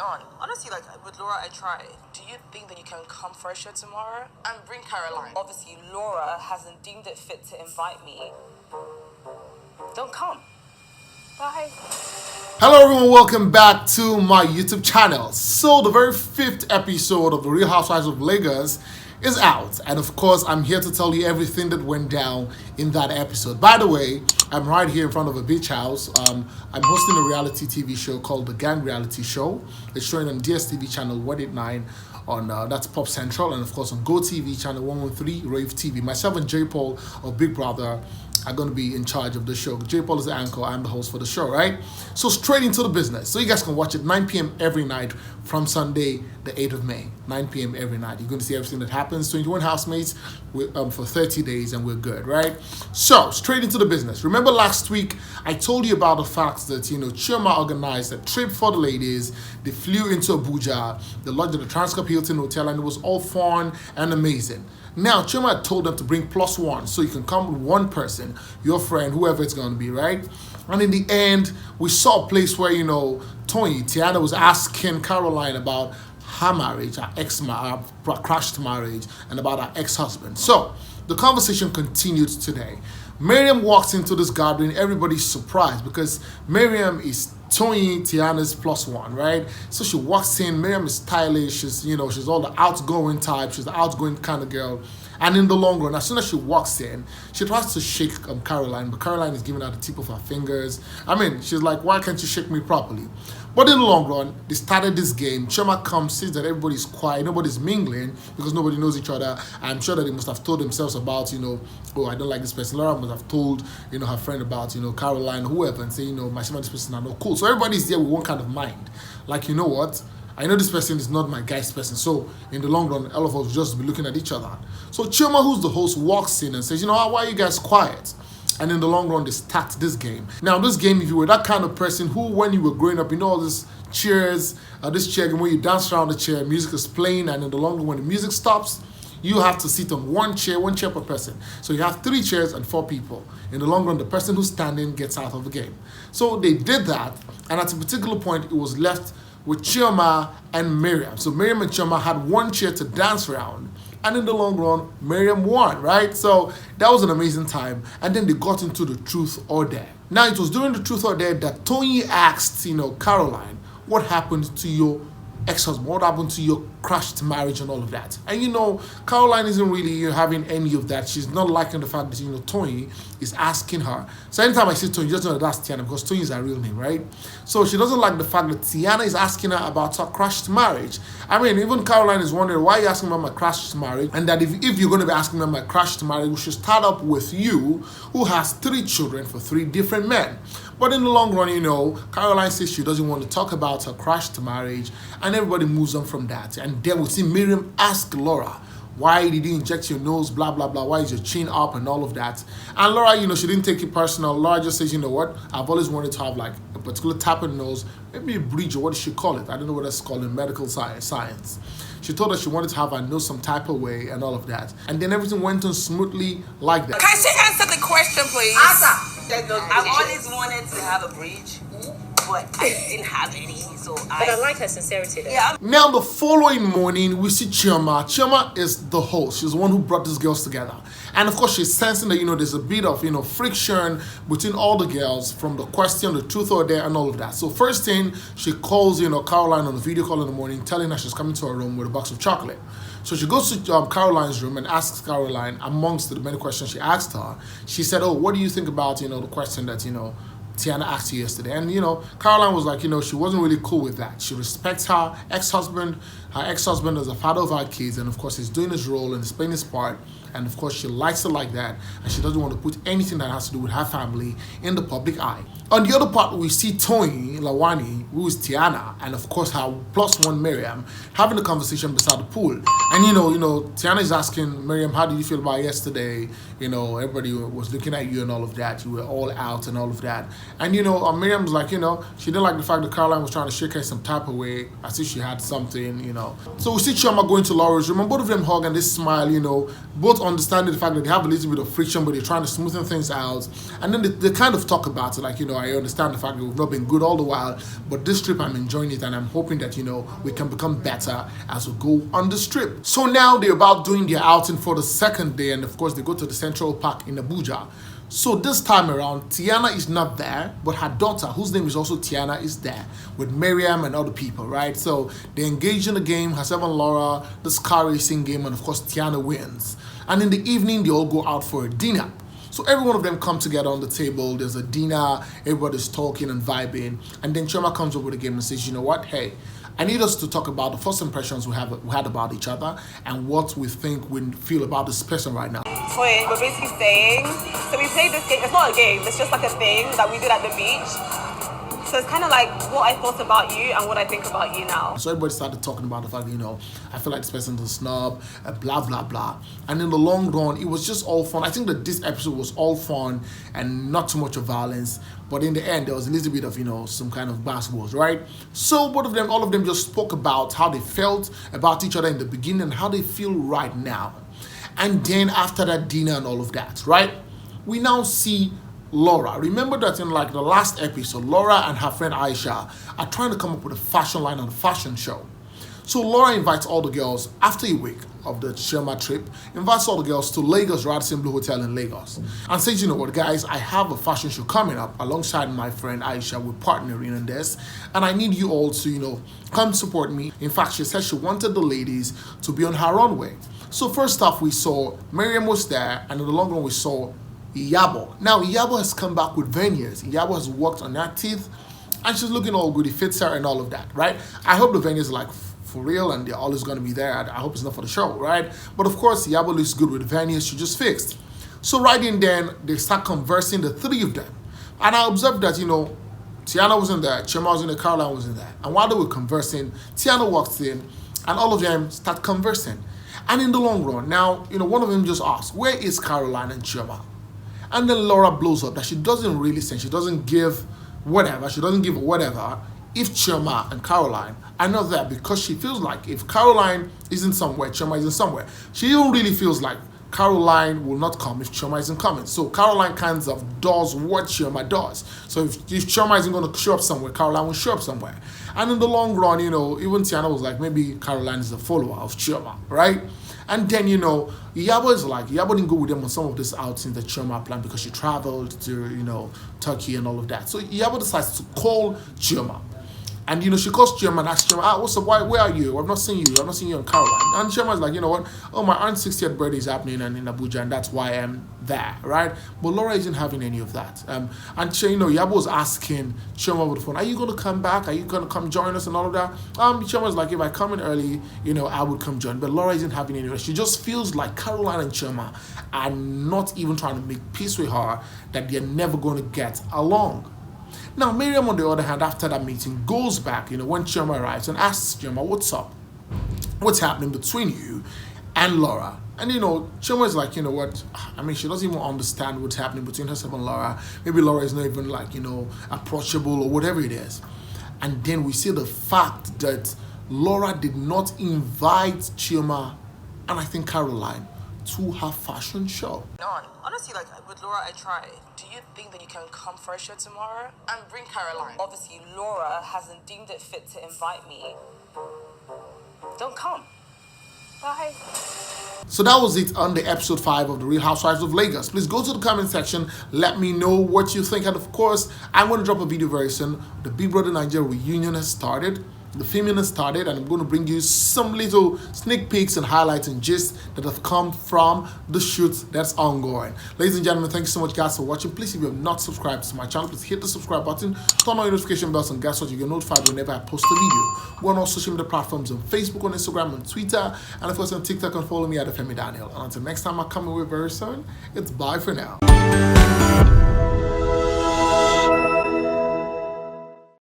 on. Honestly, like with Laura, I try. Do you think that you can come for a show tomorrow and bring Caroline? Obviously, Laura hasn't deemed it fit to invite me. Don't come. Bye. Hello everyone, welcome back to my YouTube channel. So the very 5th episode of The Real Housewives of Lagos is out, and of course I'm here to tell you everything that went down in that episode. By the way, I'm right here in front of a beach house. I'm hosting a reality TV show called The Gang Reality Show. It's showing on DSTV channel 189 on that's Pop Central, and of course on GoTV channel 113 Rave TV. Myself and J Paul of Big Brother are going to be in charge of the show. J Paul is the anchor, I'm the host for the show, right? So straight into the business. So you guys can watch it 9 p.m. every night from Sunday, the 8th of May. 9 p.m. every night. You're going to see everything that happens. 21 housemates for 30 days and we're good, right? So straight into the business. Remember last week, I told you about the fact that, Chioma organized a trip for the ladies. They flew into Abuja, they lodged at the Transcorp Hilton Hotel, and it was all fun and amazing. Now, Chioma had told them to bring +1, so you can come with one person, your friend, whoever it's going to be, right? And in the end, we saw a place where, Tiana was asking Caroline about her marriage, her crashed marriage, and about her ex-husband. So, the conversation continued today. Mariam walks into this gathering, everybody's surprised because Mariam is Tiana's +1, right? So she walks in, Mariam is stylish, she's all the outgoing type, she's the outgoing kind of girl. And in the long run, as soon as she walks in, she tries to shake Caroline, but Caroline is giving her the tip of her fingers. She's like, why can't you shake me properly? But in the long run, they started this game. Chioma comes, sees that everybody's quiet, nobody's mingling because nobody knows each other. I'm sure that they must have told themselves about, oh, I don't like this person. Laura must have told, her friend about, Caroline, whoever, and say, myself and this person are not cool. So everybody's there with one kind of mind. Like, you know what? I know this person is not my guy's person, so in the long run, all of us will just be looking at each other. So Chioma, who's the host, walks in and says, why are you guys quiet? And in the long run, they start this game. Now, this game, if you were that kind of person who, when you were growing up, all this cheers, this chair game where you dance around the chair, music is playing, and in the long run, when the music stops, you have to sit on one chair per person. So you have 3 chairs and 4 people. In the long run, the person who's standing gets out of the game. So they did that, and at a particular point, it was left with Chioma and Mariam. So Mariam and Chioma had 1 chair to dance around. And in the long run, Mariam won, right? So that was an amazing time. And then they got into the truth or dare. Now, it was during the truth or dare that Tony asked, Caroline, what happened to your ex-husband? What happened to your crashed marriage and all of that? And Caroline isn't really having any of that. She's not liking the fact that, Tony is asking her. So anytime I see Tony, you just know that that's Tiana because Tony is her real name, right? So she doesn't like the fact that Tiana is asking her about her crashed marriage. Even Caroline is wondering, why are you asking about my crashed marriage? And that if you're going to be asking about my crashed marriage, we should start up with you, who has 3 children for 3 different men. But in the long run, Caroline says she doesn't want to talk about her crashed marriage, and everybody moves on from that. And then we see Mariam ask Laura, why did you inject your nose, blah, blah, blah, why is your chin up and all of that. And Laura, she didn't take it personal. Laura just says, what, I've always wanted to have like a particular type of nose, maybe a bridge, or what does she call it? I don't know what that's called in medical science. She told us she wanted to have her nose some type of way and all of that. And then everything went on smoothly like that. Can she answer the question, please? Answer. I've always wanted to have a bridge, but I didn't have any, but I like her sincerity though. Yeah. Now, the following morning, we see Chioma. Chioma is the host. She's the one who brought these girls together. And of course, she's sensing that, there's a bit of, friction between all the girls from the question, the truth or dare, and all of that. So first thing, she calls, Caroline on the video call in the morning, telling her she's coming to her room with a box of chocolate. So she goes to Caroline's room and asks Caroline, amongst the many questions she asked her, she said, oh, what do you think about, the question that, Tiana asked you yesterday? And, Caroline was like, she wasn't really cool with that. She respects her ex-husband. Her ex-husband is the father of her kids, and of course, he's doing his role and he's playing his part. And of course, she likes it like that, and she doesn't want to put anything that has to do with her family in the public eye. On the other part, we see Tony Lawani, who is Tiana, and of course her +1 Mariam, having a conversation beside the pool. And Tiana is asking Mariam, how did you feel about yesterday? Everybody was looking at you and all of that. You were all out and all of that. And Mariam's like, she didn't like the fact that Caroline was trying to shake her some type of way, as if she had something, So we see Chioma going to Laura's room, and both of them hug and they smile, both understanding the fact that they have a little bit of friction, but they're trying to smoothen things out. And then they kind of talk about it, like, I understand the fact that we've not been good all the while, but this trip I'm enjoying it, and I'm hoping that, we can become better as we go on this trip. So now they're about doing their outing for the second day, and of course they go to the Central Park in Abuja. So this time around, Tiana is not there, but her daughter, whose name is also Tiana, is there with Mariam and other people, right? So they engage in the game, herself and Laura, this car racing game, and of course Tiana wins. And in the evening, they all go out for a dinner. So every one of them come together on the table, there's a dinner, everybody's talking and vibing, and then Chioma comes over the game and says, you know what, hey, I need us to talk about the first impressions we had about each other and what we think we feel about this person right now. We're basically saying, so we played this game, it's not a game, it's just like a thing that we did at the beach. So it's kind of like what I thought about you and what I think about you now. So everybody started talking about the fact, I feel like this person's a snob, blah, blah, blah. And in the long run, it was just all fun. I think that this episode was all fun and not too much of violence. But in the end, there was a little bit of, some kind of basketballs, right? So all of them just spoke about how they felt about each other in the beginning and how they feel right now. And then after that dinner and all of that, right? We now see Laura. Remember that in like the last episode, Laura and her friend Aisha are trying to come up with a fashion line on a fashion show. So Laura invites all the girls after a week of the Chioma trip, invites all the girls to Lagos Radisson Blue Hotel in Lagos and says, you know what guys, I have a fashion show coming up alongside my friend Aisha. We're partnering in this and I need you all to, come support me. In fact, she said she wanted the ladies to be on her runway. So first off, we saw Mariam was there, and in the long run we saw Iyabo. Now Iyabo has come back with veneers. Iyabo has worked on her teeth and she's looking all good. It fits her and all of that, right? I hope the veneers are like for real and they're always going to be there. I hope it's not for the show, right? But of course, Iyabo looks good with veneers she just fixed. So right in then, they start conversing, the three of them. And I observed that, Tiana was in there, Chioma was in there, Caroline was in there. And while they were conversing, Tiana walks in and all of them start conversing. And in the long run, now, one of them just asks, where is Caroline and Chioma? And then Laura blows up that she doesn't really send, she doesn't give whatever if Chioma and Caroline are not there, because she feels like if Caroline isn't somewhere, Chioma isn't somewhere. She even really feels like Caroline will not come if Chioma isn't coming. So Caroline kind of does what Chioma does. So if Chioma isn't going to show up somewhere, Caroline will show up somewhere. And in the long run, even Tiana was like, maybe Caroline is a follower of Chioma, right? And then, Iyabo didn't go with them on some of this outings that Chioma planned because she traveled to, Turkey and all of that. So Iyabo decides to call Chioma. And, she calls Chioma and asks Chioma, what's up, where are you? I've not seen you. I've not seen you on Caroline. And Chioma's like, you know what? Oh, my aunt's 60th birthday is happening in Abuja, and that's why I'm there, right? But Laura isn't having any of that. And, Iyabo was asking Chioma over the phone, are you going to come back? Are you going to come join us and all of that? Chioma's like, if I come in early, I would come join. But Laura isn't having any of that. She just feels like Caroline and Chioma are not even trying to make peace with her, that they're never going to get along. Now, Mariam, on the other hand, after that meeting, goes back, when Chioma arrives and asks Chioma, what's up? What's happening between you and Laura? And, Chioma is like, what? I mean, she doesn't even understand what's happening between herself and Laura. Maybe Laura is not even, approachable or whatever it is. And then we see the fact that Laura did not invite Chioma and I think Caroline to her fashion show. Honestly, with Laura, I tried. Do you think that you can come for a show tomorrow? And bring Caroline. Obviously, Laura hasn't deemed it fit to invite me. Don't come. Bye. So that was it on the episode 5 of the Real Housewives of Lagos. Please go to the comment section, let me know what you think. And of course, I'm going to drop a video very soon. The Big Brother Nigeria reunion has started. The filming has started, and I'm going to bring you some little sneak peeks and highlights and gist that have come from the shoot that's ongoing. Ladies and gentlemen, thank you so much guys for watching. Please, if you have not subscribed to my channel, please hit the subscribe button, turn on your notification bells, and guess what? You get notified whenever I post a video. We're on all social media platforms on Facebook, on Instagram, on Twitter, and of course on TikTok, and follow me at Olufemi Daniel. And until next time I come away very soon, it's bye for now.